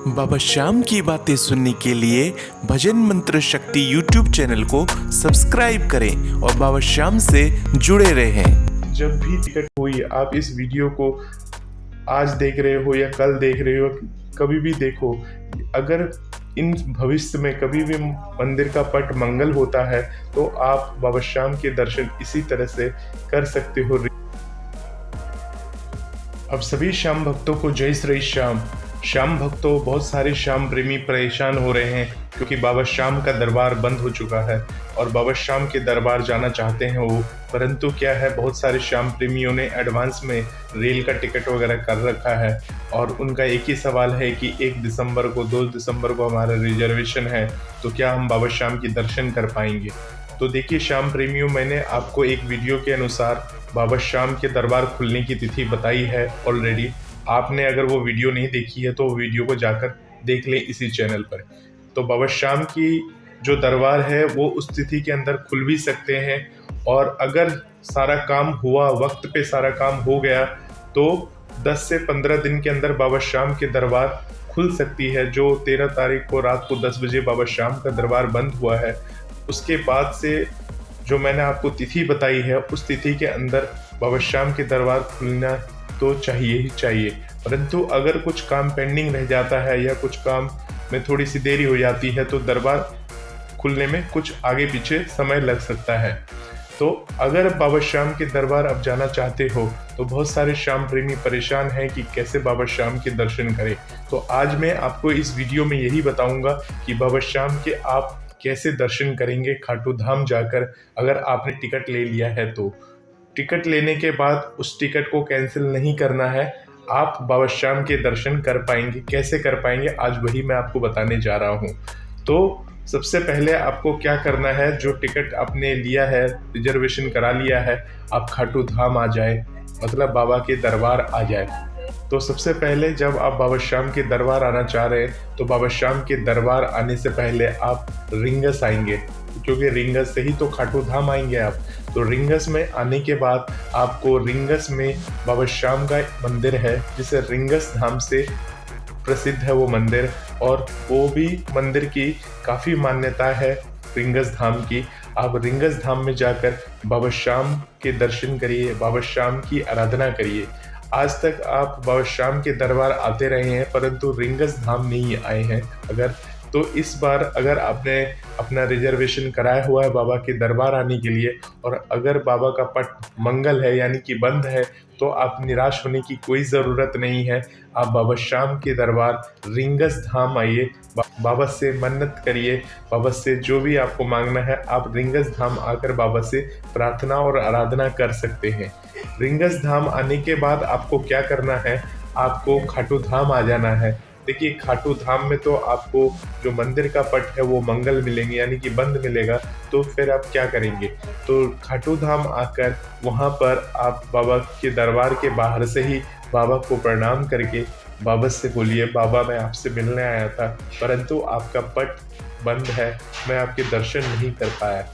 बाबा श्याम की बातें सुनने के लिए भजन मंत्र शक्ति यूट्यूब चैनल को सब्सक्राइब करें और बाबा श्याम से जुड़े रहें। जब भी टिकट हुई, आप इस वीडियो को आज देख रहे हो या कल देख रहे हो, कभी भी देखो, अगर इन भविष्य में कभी भी मंदिर का पट मंगल होता है तो आप बाबा श्याम के दर्शन इसी तरह से कर सकते हो। अब सभी श्याम भक्तों को जय श्री श्याम। श्याम भक्तों, बहुत सारे श्याम प्रेमी परेशान हो रहे हैं क्योंकि बाबा श्याम का दरबार बंद हो चुका है और बाबा श्याम के दरबार जाना चाहते हैं वो, परंतु क्या है, बहुत सारे श्याम प्रेमियों ने एडवांस में रेल का टिकट वगैरह कर रखा है और उनका एक ही सवाल है कि 1 दिसंबर को 2 दिसंबर को हमारा रिजर्वेशन है, तो क्या हम बाबा श्याम के दर्शन कर पाएंगे। तो देखिए श्याम प्रेमियों, मैंने आपको एक वीडियो के अनुसार बाबा श्याम के दरबार खुलने की तिथि बताई है ऑलरेडी। आपने अगर वो वीडियो नहीं देखी है तो वो वीडियो को जाकर देख लें इसी चैनल पर। तो बाबा श्याम की जो दरबार है वो उस तिथि के अंदर खुल भी सकते हैं और अगर सारा काम हुआ, वक्त पे सारा काम हो गया, तो 10 से 15 दिन के अंदर बाबा श्याम के दरबार खुल सकती है। जो 13 तारीख को रात को 10 बजे बाबा श्याम का दरबार बंद हुआ है, उसके बाद से जो मैंने आपको तिथि बताई है उस तिथि के अंदर बाबा श्याम के दरबार खुलना तो चाहिए ही चाहिए। परंतु अगर कुछ काम पेंडिंग रह जाता है या कुछ काम में थोड़ी सी देरी हो जाती है तो दरबार खुलने में कुछ आगे पीछे समय लग सकता है। तो अगर बाबा श्याम के दरबार अब जाना चाहते हो तो बहुत सारे श्याम प्रेमी परेशान हैं कि कैसे बाबा श्याम के दर्शन करें। तो आज मैं आपको इस वीडियो में यही बताऊंगा कि बाबा श्याम के आप कैसे दर्शन करेंगे खाटू धाम जाकर, अगर आपने टिकट ले लिया है तो। टिकट लेने के बाद उस टिकट को कैंसिल नहीं करना है, आप बाबा श्याम के दर्शन कर पाएंगे। कैसे कर पाएंगे, आज वही मैं आपको बताने जा रहा हूँ। तो सबसे पहले आपको क्या करना है, जो टिकट आपने लिया है, रिजर्वेशन करा लिया है, आप खाटू धाम आ जाए, मतलब बाबा के दरबार आ जाए। तो सबसे पहले जब आप बाबा श्याम के दरबार आना चाह रहे हैं तो बाबा श्याम के दरबार आने से पहले आप रिंगस आएंगे, क्योंकि रिंगस से ही तो खाटू धाम आएंगे आप। तो रिंगस में आने के बाद आपको रिंगस में बाबा श्याम का मंदिर है जिसे रिंगस धाम से प्रसिद्ध है वो मंदिर, और वो भी मंदिर की काफ़ी मान्यता है रिंगस धाम की। आप रिंगस धाम में जाकर बाबा श्याम के दर्शन करिए, बाबा श्याम की आराधना करिए। आज तक आप बाबा श्याम के दरबार आते रहे हैं परंतु रिंगस धाम नहीं आए हैं अगर, तो इस बार अगर आपने अपना रिजर्वेशन कराया हुआ है बाबा के दरबार आने के लिए और अगर बाबा का पट मंगल है यानी कि बंद है, तो आप निराश होने की कोई ज़रूरत नहीं है। आप बाबा श्याम के दरबार रिंगस धाम आइए, बाबा से मन्नत करिए, बाबा से जो भी आपको मांगना है आप रिंगस धाम आकर बाबा से प्रार्थना और आराधना कर सकते हैं। रिंगस धाम आने के बाद आपको क्या करना है, आपको खाटू धाम आ जाना है। देखिए खाटू धाम में तो आपको जो मंदिर का पट है वो मंगल मिलेंगे यानी कि बंद मिलेगा, तो फिर आप क्या करेंगे, तो खाटू धाम आकर वहाँ पर आप बाबा के दरबार के बाहर से ही बाबा को प्रणाम करके बाबा से बोलिए, बाबा मैं आपसे मिलने आया था परंतु आपका पट बंद है, मैं आपके दर्शन नहीं कर पाया।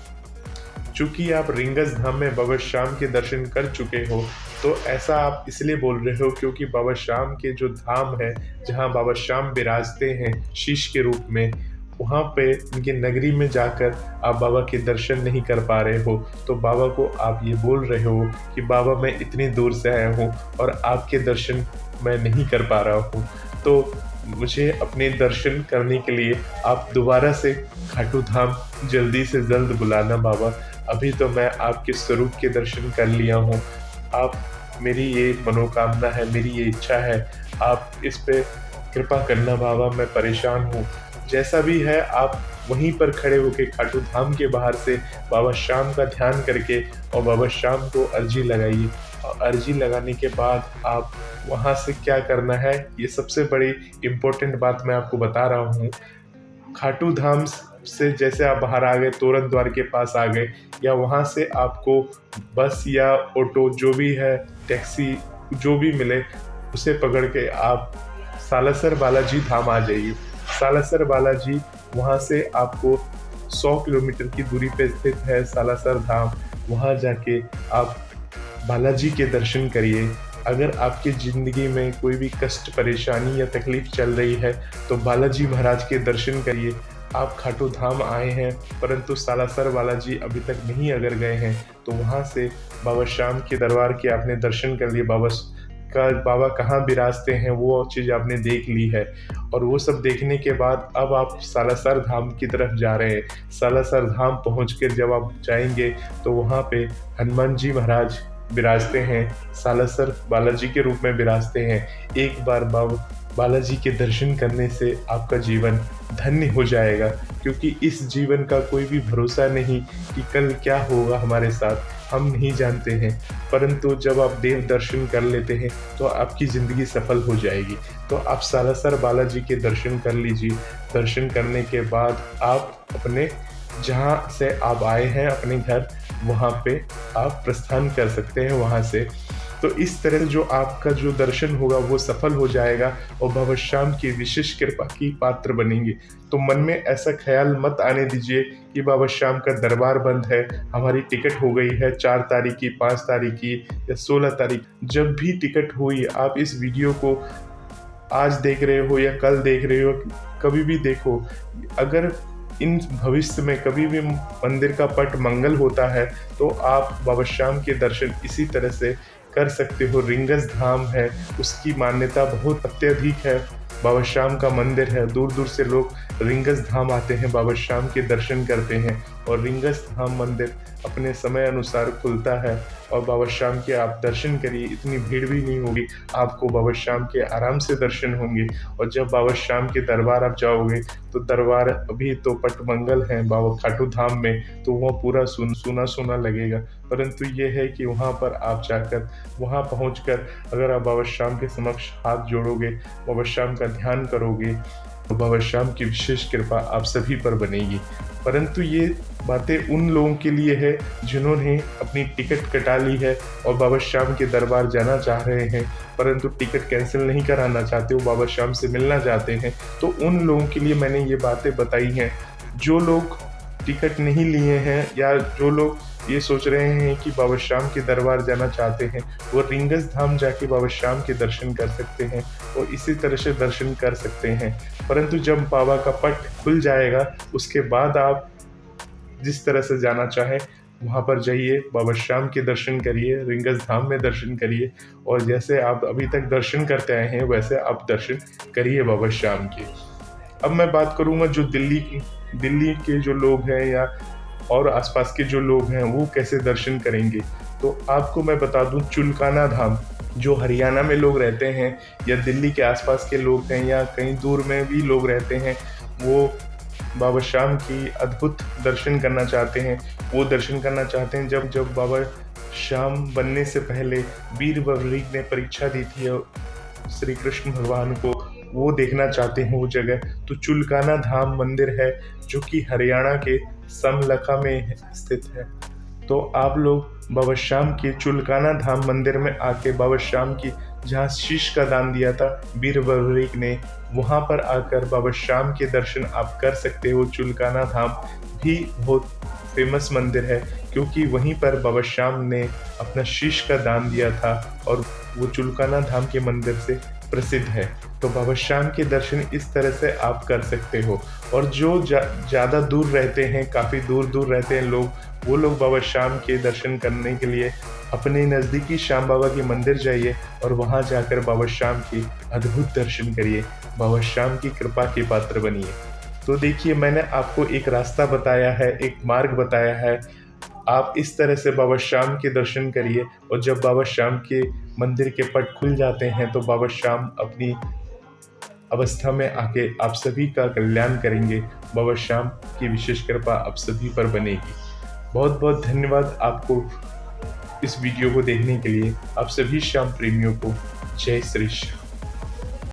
चूँकि आप रिंगस धाम में बाबा श्याम के दर्शन कर चुके हो तो ऐसा आप इसलिए बोल रहे हो क्योंकि बाबा श्याम के जो धाम है जहाँ बाबा श्याम विराजते हैं शीश के रूप में, वहाँ पे उनकी नगरी में जाकर आप बाबा के दर्शन नहीं कर पा रहे हो। तो बाबा को आप ये बोल रहे हो कि बाबा मैं इतनी दूर से आया हूँ और आपके दर्शन मैं नहीं कर पा रहा हूँ, तो मुझे अपने दर्शन करने के लिए आप दोबारा से खाटू धाम जल्दी से जल्द बुलाना बाबा। अभी तो मैं आपके स्वरूप के दर्शन कर लिया हूँ, आप मेरी ये मनोकामना है, मेरी ये इच्छा है, आप इस पे कृपा करना बाबा, मैं परेशान हूँ। जैसा भी है आप वहीं पर खड़े होकर खाटू धाम के बाहर से बाबा श्याम का ध्यान करके और बाबा श्याम को अर्जी लगाइए। और अर्जी लगाने के बाद आप वहाँ से क्या करना है, ये सबसे बड़ी इम्पोर्टेंट बात मैं आपको बता रहा हूँ। खाटू धाम से जैसे आप बाहर आ गए, तोरण द्वार के पास आ गए, या वहाँ से आपको बस या ऑटो जो भी है, टैक्सी जो भी मिले उसे पकड़ के आप सालासर बालाजी धाम आ जाइए। सालासर बालाजी, वहाँ से आपको 100 किलोमीटर की दूरी पे स्थित है सालासर धाम। वहाँ जाके आप बालाजी के दर्शन करिए। अगर आपकी ज़िंदगी में कोई भी कष्ट, परेशानी या तकलीफ़ चल रही है तो बालाजी महाराज के दर्शन करिए। आप खाटू धाम आए हैं परंतु सालासर बालाजी अभी तक नहीं अगर गए हैं तो वहाँ से बाबा श्याम के दरबार के आपने दर्शन कर लिए। बाबा कहाँ विराजते हैं वो चीज़ आपने देख ली है, और वो सब देखने के बाद अब आप सालासर धाम की तरफ जा रहे हैं। सालासर धाम पहुँचकर जब आप जाएंगे तो वहाँ पे हनुमान जी महाराज विराजते हैं, सालासर बालाजी के रूप में विराजते हैं। एक बार बालाजी के दर्शन करने से आपका जीवन धन्य हो जाएगा, क्योंकि इस जीवन का कोई भी भरोसा नहीं कि कल क्या होगा हमारे साथ, हम नहीं जानते हैं। परंतु जब आप देव दर्शन कर लेते हैं तो आपकी ज़िंदगी सफल हो जाएगी। तो आप सालासर बालाजी के दर्शन कर लीजिए। दर्शन करने के बाद आप अपने जहाँ से आप आए हैं अपने घर, वहाँ पे आप प्रस्थान कर सकते हैं वहाँ से। तो इस तरह जो आपका जो दर्शन होगा वो सफल हो जाएगा और बाबा श्याम की विशेष कृपा की पात्र बनेंगे। तो मन में ऐसा ख्याल मत आने दीजिए कि बाबा श्याम का दरबार बंद है, हमारी टिकट हो गई है 4 तारीख की, 5 तारीख की या 16 तारीख। जब भी टिकट हुई, आप इस वीडियो को आज देख रहे हो या कल देख रहे हो, कभी भी देखो, अगर इन भविष्य में कभी भी मंदिर का पट मंगल होता है तो आप बाबा श्याम के दर्शन इसी तरह से कर सकते हो। रिंगस धाम है, उसकी मान्यता बहुत अत्यधिक है। बाबा श्याम का मंदिर है, दूर दूर से लोग रिंगस धाम आते हैं, बाबा श्याम के दर्शन करते हैं। और रिंगस धाम मंदिर अपने समय अनुसार खुलता है और बाबा श्याम के आप दर्शन करिए, इतनी भीड़ भी नहीं होगी, आपको बाबा श्याम के आराम से दर्शन होंगे। और जब बाबा श्याम के दरबार आप जाओगे तो दरबार अभी तो पटमंगल है बाबा खाटू धाम में, तो वह पूरा सूना सूना लगेगा। परंतु ये है कि वहाँ पर आप जाकर, वहाँ पहुँचकर अगर आप बाबा श्याम के समक्ष हाथ जोड़ोगे, बाबा श्याम का ध्यान करोगे तो बाबा श्याम की विशेष कृपा आप सभी पर बनेगी। परंतु ये बातें उन लोगों के लिए है जिन्होंने अपनी टिकट कटा ली है और बाबा श्याम के दरबार जाना चाह रहे हैं, परंतु टिकट कैंसिल नहीं कराना चाहते हो, बाबा श्याम से मिलना चाहते हैं। तो उन लोगों के लिए मैंने ये बातें बताई हैं। जो लोग टिकट नहीं लिए हैं या जो लोग ये सोच रहे हैं कि बाबा श्याम के दरबार जाना चाहते हैं, वो रिंगस धाम जाके बाबा श्याम के दर्शन कर सकते हैं और इसी तरह से दर्शन कर सकते हैं। परंतु जब बाबा का पट खुल जाएगा उसके बाद आप जिस तरह से जाना चाहें वहाँ पर जाइए, बाबा श्याम के दर्शन करिए, रिंगस धाम में दर्शन करिए, और जैसे आप अभी तक दर्शन करते आए हैं वैसे आप दर्शन करिए बाबा श्याम के। अब मैं बात करूँगा जो दिल्ली के जो लोग हैं या और आसपास के जो लोग हैं वो कैसे दर्शन करेंगे। तो आपको मैं बता दूं, चुलकाना धाम जो हरियाणा में लोग रहते हैं या दिल्ली के आसपास के लोग हैं या कहीं दूर में भी लोग रहते हैं, वो बाबा श्याम की अद्भुत दर्शन करना चाहते हैं। वो दर्शन करना चाहते हैं जब बाबा श्याम बनने से पहले वीर ववरीक ने परीक्षा दी थी श्री कृष्ण भगवान को, वो देखना चाहते हैं वो जगह। तो चुलकाना धाम मंदिर है जो कि हरियाणा के समलखा में स्थित है। तो आप लोग बाबा श्याम के चुलकाना धाम मंदिर में आके बाबा श्याम की जहाँ शीश का दान दिया था वीर ववरीक ने, वहाँ पर आकर बाबा श्याम के दर्शन आप कर सकते हो। चुलकाना धाम भी बहुत फेमस मंदिर है क्योंकि वहीं पर बाबा श्याम ने अपना शीश का दान दिया था और वो चुलकाना धाम के मंदिर से प्रसिद्ध है। तो बाबा श्याम के दर्शन इस तरह से आप कर सकते हो। और जो ज़्यादा दूर रहते हैं, काफ़ी दूर दूर रहते हैं लोग, वो लोग बाबा श्याम के दर्शन करने के लिए अपने नज़दीकी श्याम बाबा के मंदिर जाइए और वहाँ जाकर बाबा श्याम की अद्भुत दर्शन करिए, बाबा श्याम की कृपा के पात्र बनिए। तो देखिए, मैंने आपको एक रास्ता बताया है, एक मार्ग बताया है। आप इस तरह से बाबा श्याम के दर्शन करिए और जब बाबा श्याम के मंदिर के पट खुल जाते हैं तो बाबा श्याम अपनी अवस्था में आके आप सभी का कल्याण करेंगे। बाबा श्याम की विशेष कृपा आप सभी पर बनेगी। बहुत बहुत धन्यवाद आपको इस वीडियो को देखने के लिए। आप सभी श्याम प्रेमियों को जय श्री श्याम।